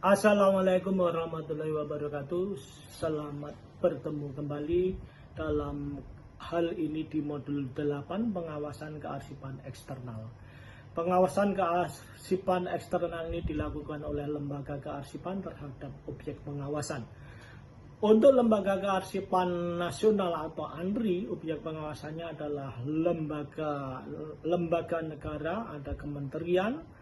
Assalamualaikum warahmatullahi wabarakatuh. Selamat bertemu kembali dalam hal ini di modul 8 pengawasan kearsipan eksternal. Pengawasan kearsipan eksternal ini dilakukan oleh lembaga kearsipan terhadap objek pengawasan. Untuk lembaga kearsipan nasional atau ANRI, objek pengawasannya adalah lembaga negara, ada kementerian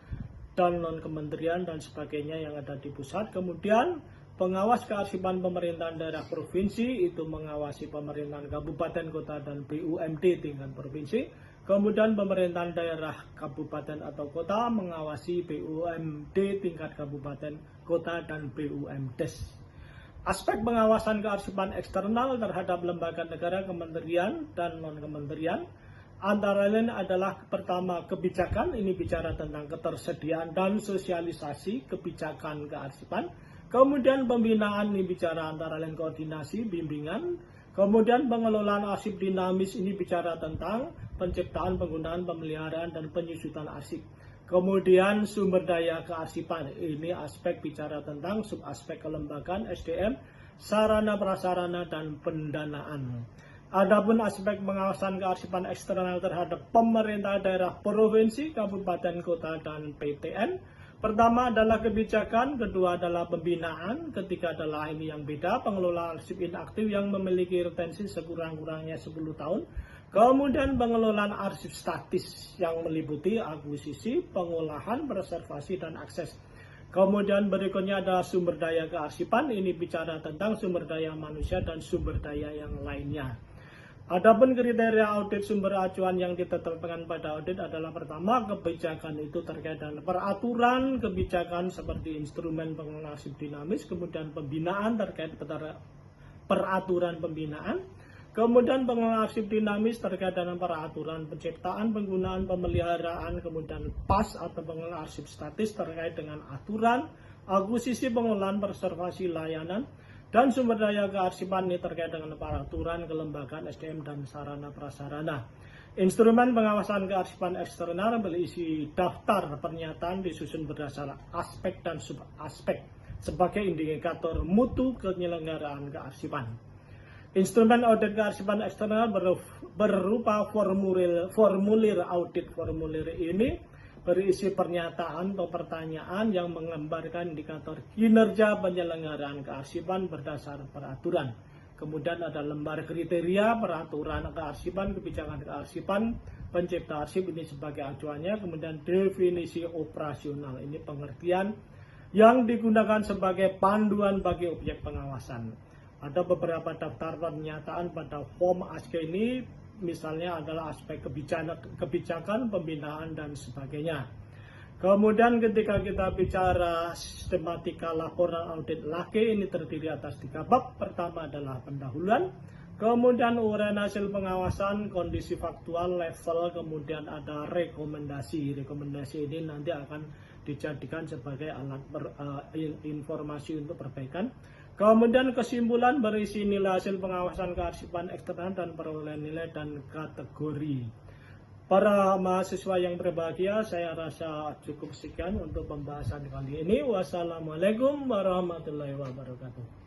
dan non-kementerian dan sebagainya yang ada di pusat. Kemudian pengawas kearsipan pemerintahan daerah provinsi itu mengawasi pemerintahan kabupaten, kota, dan BUMD tingkat provinsi. Kemudian pemerintahan daerah kabupaten atau kota mengawasi BUMD tingkat kabupaten, kota, dan BUMDes. Aspek pengawasan kearsipan eksternal terhadap lembaga negara, kementerian, dan non-kementerian antara lain adalah pertama kebijakan, ini bicara tentang ketersediaan dan sosialisasi kebijakan kearsipan. Kemudian pembinaan, ini bicara antara lain koordinasi, bimbingan. Kemudian pengelolaan arsip dinamis, ini bicara tentang penciptaan, penggunaan, pemeliharaan, dan penyusutan arsip. Kemudian sumber daya kearsipan, ini aspek bicara tentang subaspek kelembagaan, SDM, sarana prasarana, dan pendanaan. Adapun aspek pengawasan kearsipan eksternal terhadap pemerintah daerah provinsi, kabupaten, kota, dan PTN. Pertama adalah kebijakan, kedua adalah pembinaan, ketiga adalah ini yang beda, pengelolaan arsip inaktif yang memiliki retensi sekurang-kurangnya 10 tahun. Kemudian pengelolaan arsip statis yang meliputi akuisisi, pengolahan, preservasi, dan akses. Kemudian berikutnya ada sumber daya kearsipan, ini bicara tentang sumber daya manusia dan sumber daya yang lainnya. Adapun kriteria audit sumber acuan yang ditetapkan pada audit adalah pertama, kebijakan itu terkait dengan peraturan kebijakan seperti instrumen pengelolaan arsip dinamis, kemudian pembinaan terkait peraturan pembinaan, kemudian pengelolaan arsip dinamis terkait dengan peraturan penciptaan, penggunaan, pemeliharaan, kemudian PAS atau pengelolaan arsip statis terkait dengan aturan, akuisisi, pengelolaan, preservasi, layanan, dan sumber daya kearsipan ini terkait dengan peraturan kelembagaan, SDM, dan sarana prasarana. Instrumen pengawasan kearsipan eksternal berisi daftar pernyataan disusun berdasar aspek dan subaspek sebagai indikator mutu penyelenggaraan kearsipan. Instrumen audit kearsipan eksternal berupa formulir audit. Formulir ini berisi pernyataan atau pertanyaan yang menggambarkan indikator kinerja penyelenggaraan kearsipan berdasar peraturan. Kemudian ada lembar kriteria, peraturan kearsipan, kebijakan kearsipan, pencipta arsip ini sebagai acuannya. Kemudian definisi operasional, ini pengertian yang digunakan sebagai panduan bagi objek pengawasan. Ada beberapa daftar pernyataan pada form ASK ini, misalnya adalah aspek kebijakan, pembinaan, dan sebagainya. Kemudian ketika kita bicara sistematika laporan audit LAKE, ini terdiri atas 3 bab. Pertama adalah pendahuluan, kemudian uraian hasil pengawasan, kondisi faktual, level, kemudian ada rekomendasi. Rekomendasi ini nanti akan dijadikan sebagai alat informasi untuk perbaikan. Kemudian kesimpulan berisi nilai hasil pengawasan kearsipan eksternal dan perolehan nilai dan kategori. Para mahasiswa yang berbahagia, saya rasa cukup sekian untuk pembahasan kali ini. Wassalamualaikum warahmatullahi wabarakatuh.